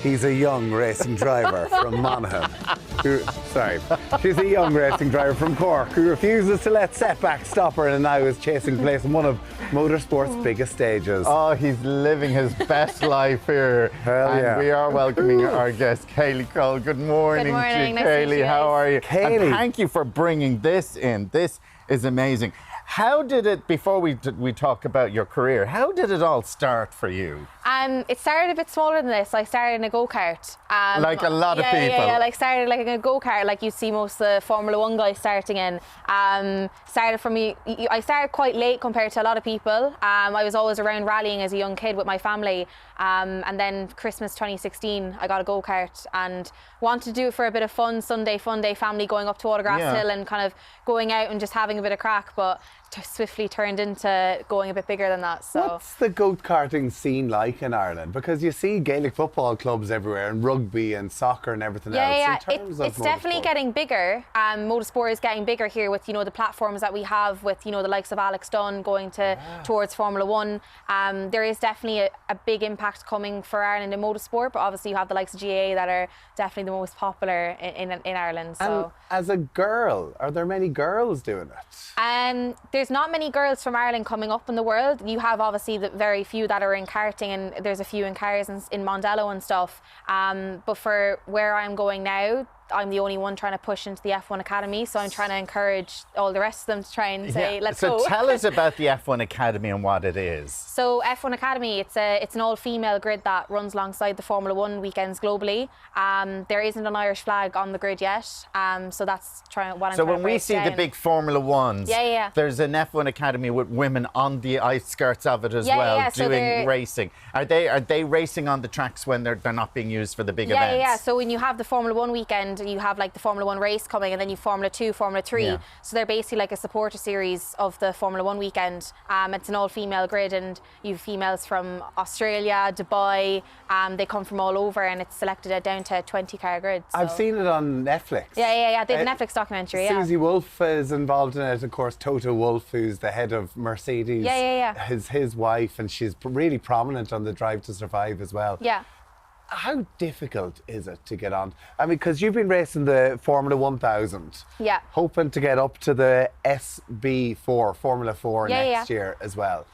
He's a young racing driver from Monaghan. She's a young racing driver from Cork who refuses to let setbacks stop her and now is chasing place in one of Motorsport's biggest stages. Oh, he's living his best life here. Hell yeah. And we are welcoming our guest, Kayleigh Cole. Good morning, Good morning. to Nice to meet Kayleigh. you How are you? Kayleigh. And thank you for bringing this in. This is amazing. How did it, before we talk about your career, how did it all start for you? It started a bit smaller than this. I started in a go-kart. Like a lot of people. Yeah, like started like in a go-kart, like you see most of the Formula 1 guys starting in. Started from me. I started quite late compared to a lot of people. I was always around rallying as a young kid with my family. And then Christmas 2016, I got a go-kart and wanted to do it for a bit of fun, Sunday fun day, family going up to Autographs Hill and kind of going out and just having a bit of crack. But swiftly turned into going a bit bigger than that. So what's the go-karting scene like in Ireland? Because you see Gaelic football clubs everywhere and rugby and soccer and everything else. Yeah, in terms of it's definitely getting bigger. Motorsport is getting bigger here with, the platforms that we have with, the likes of Alex Dunn going towards Formula 1. There is definitely a big impact coming for Ireland in motorsport, but obviously you have the likes of GA that are definitely the most popular in Ireland. So. And as a girl, are there many girls doing it? There's not many girls from Ireland coming up in the world. You have obviously the very few that are in karting, and there's a few in cars in Mondello and stuff. But for where I'm going now, I'm the only one trying to push into the F1 Academy, so I'm trying to encourage all the rest of them to try and say, let's go. So tell us about the F1 Academy and what it is. So F1 Academy, it's an all-female grid that runs alongside the Formula 1 weekends globally. There isn't an Irish flag on the grid yet, so that's what I'm trying to So when we see the big Formula 1s, there's an F1 Academy with women on the outskirts of it as well, doing racing. Are they racing on the tracks when they're not being used for the big events? Yeah. So when you have the Formula 1 weekend, you have like the Formula 1 race coming, and then you Formula 2, Formula 3. Yeah. So they're basically like a supporter series of the Formula 1 weekend. It's an all-female grid, and you have females from Australia, Dubai. They come from all over, and it's selected down to a 20-car grid. So. I've seen it on Netflix. Yeah. They have a Netflix documentary. Susie Wolff is involved in it. Of course, Toto Wolff, who's the head of Mercedes. Yeah. His wife, and she's really prominent on the Drive to Survive as well. Yeah. How difficult is it to get on? I mean, because you've been racing the Formula 1000. Yeah. Hoping to get up to the SB4, Formula 4 next year as well.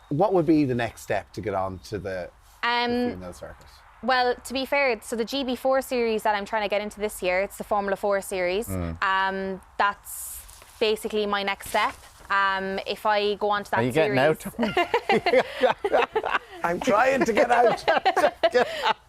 What would be the next step to get on to the female circuit? Well, to be fair, so the GB4 series that I'm trying to get into this year, it's the Formula 4 series. That's basically my next step. If I go on to that series... Are you getting out? I'm trying to get out.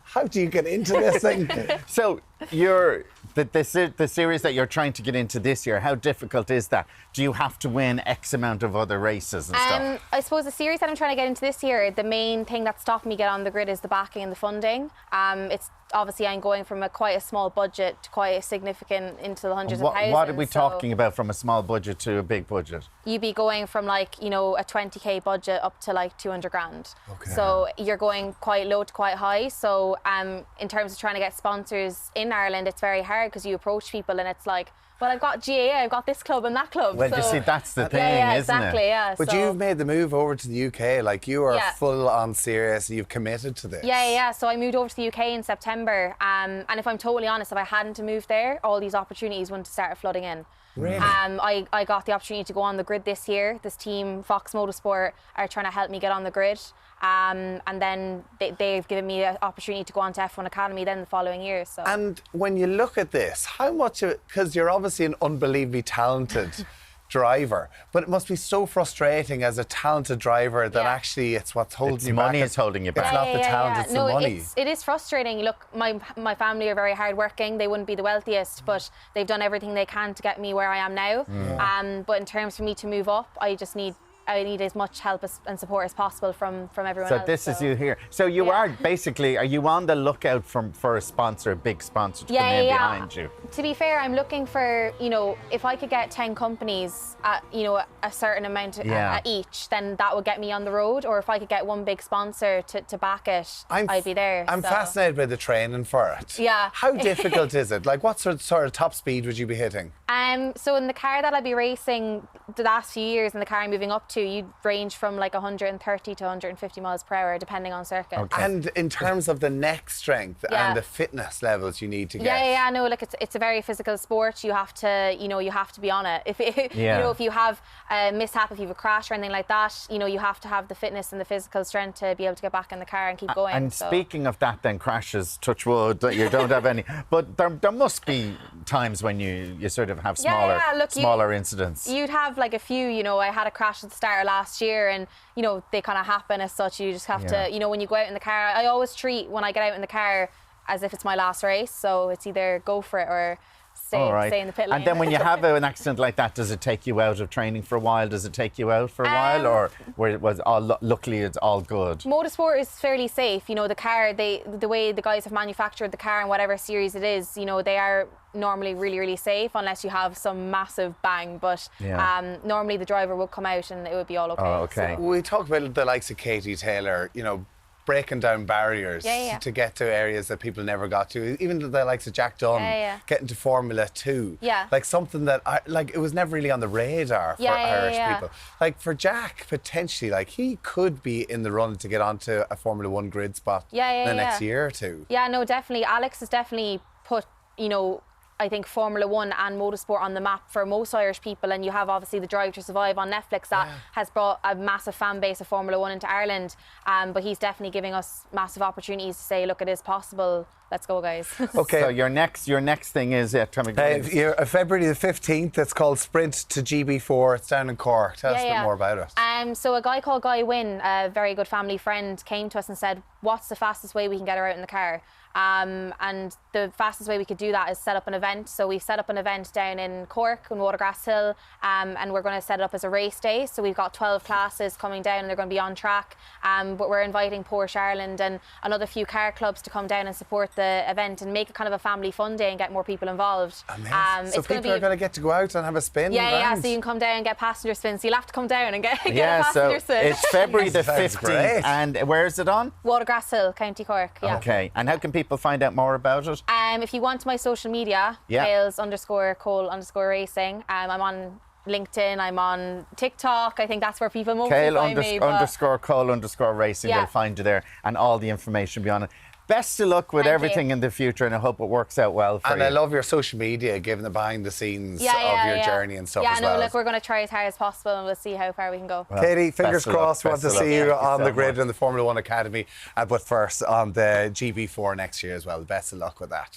How do you get into this thing? So the series that you're trying to get into this year, how difficult is that? Do you have to win X amount of other races and stuff? I suppose the series that I'm trying to get into this year, the main thing that's stopping me get on the grid is the backing and the funding. It's obviously I'm going from quite a small budget to quite a significant into the hundreds of thousands. What are we talking about from a small budget to a big budget? You'd be going from a 20k budget up to 200 grand. Okay. So you're going quite low to quite high. So in terms of trying to get sponsors in Ireland, it's very hard because you approach people and it's like, well, I've got GAA, I've got this club and that club. Well, you see, that's the thing, isn't exactly, it? Yeah, but you've made the move over to the UK, like you are full on serious, you've committed to this. Yeah. So I moved over to the UK in September, and if I'm totally honest, if I hadn't moved there, all these opportunities wouldn't have started flooding in. Really? I got the opportunity to go on the grid this year. This team, Fox Motorsport, are trying to help me get on the grid. And then they've given me an opportunity to go on to F1 Academy then the following year. So. And when you look at this, how much of it, because you're obviously an unbelievably talented driver, but it must be so frustrating as a talented driver that actually it's what's holding you back. Money is holding you back. It's not the talent, it's the money. It is frustrating. Look, my family are very hardworking. They wouldn't be the wealthiest, but they've done everything they can to get me where I am now. But in terms for me to move up, I need as much help and support as possible from everyone else. So this is you here. So you are basically, are you on the lookout for a sponsor, a big sponsor to come in behind you? To be fair, I'm looking for, if I could get 10 companies at, a certain amount at each, then that would get me on the road. Or if I could get one big sponsor to back it, I'd be there. I'm fascinated by the training for it. Yeah. How difficult is it? Like what sort of top speed would you be hitting? So in the car that I'll be racing the last few years and the car I'm moving up too. You range from like 130 to 150 miles per hour, depending on circuit. Okay. And in terms of the neck strength and the fitness levels you need to get. Yeah, no, like it's a very physical sport. You have to, you have to be on it. If if you have a mishap, if you have a crash or anything like that, you have to have the fitness and the physical strength to be able to get back in the car and keep going. And speaking of that, then crashes, touch wood, you don't have any. But there must be times when you sort of have smaller incidents. You'd have like a few. I had a crash at the start of last year, and they kind of happen as such. You just have to, when you go out in the car. I always treat when I get out in the car as if it's my last race. So it's either go for it or stay in the pit lane. And then when you have an accident like that, does it take you out of training for a while? Does it take you out for a while, or luckily it's all good? Motorsport is fairly safe. The car, the way the guys have manufactured the car and whatever series it is, they are normally really, really safe unless you have some massive bang. But normally the driver will come out and it would be all okay. Oh, okay. So. We talk about the likes of Katie Taylor, breaking down barriers to get to areas that people never got to. Even the likes of Jack Dunn getting to Formula 2. Yeah. Like something that it was never really on the radar for Irish people. Like for Jack, potentially, like he could be in the run to get onto a Formula 1 grid spot the next year or two. Yeah, no, definitely. Alex has definitely put, I think Formula 1 and motorsport on the map for most Irish people, and you have obviously the Drive to Survive on Netflix that has brought a massive fan base of Formula 1 into Ireland, but he's definitely giving us massive opportunities to say, look, it is possible. Let's go, guys. Okay. So your next thing is February the 15th. It's called Sprint to GB4. It's down in Cork. Tell us a bit more about it. So a guy called Guy Wynn, a very good family friend, came to us and said, what's the fastest way we can get her out in the car? And the fastest way we could do that is set up an event. So we set up an event down in Cork on Watergrass Hill, and we're going to set it up as a race day. So we've got 12 classes coming down and they're going to be on track. But we're inviting Porsche Ireland and another few car clubs to come down and support the event and make it kind of a family fun day and get more people involved. Amazing. So people are going to get to go out and have a spin? Yeah, so you can come down and get passenger spins. So you'll have to come down and get a passenger spin. It's February the 15th. And where is it on? Watergrass Hill, County Cork. Yeah. Okay. And how can people find out more about it? If you want my social media, Kayleigh_Cole_racing. I'm on LinkedIn, I'm on TikTok. I think that's where people mostly find me. Kayleigh_Cole_racing. They'll find you there, and all the information beyond it. Best of luck with everything in the future, and I hope it works out well for you. And I love your social media, giving the behind the scenes of your journey and stuff as well. Yeah, no, look, we're going to try as hard as possible and we'll see how far we can go. Well, Katie, fingers crossed, we want to see you on the grid in the Formula 1 Academy, but first on the GB4 next year as well. Best of luck with that.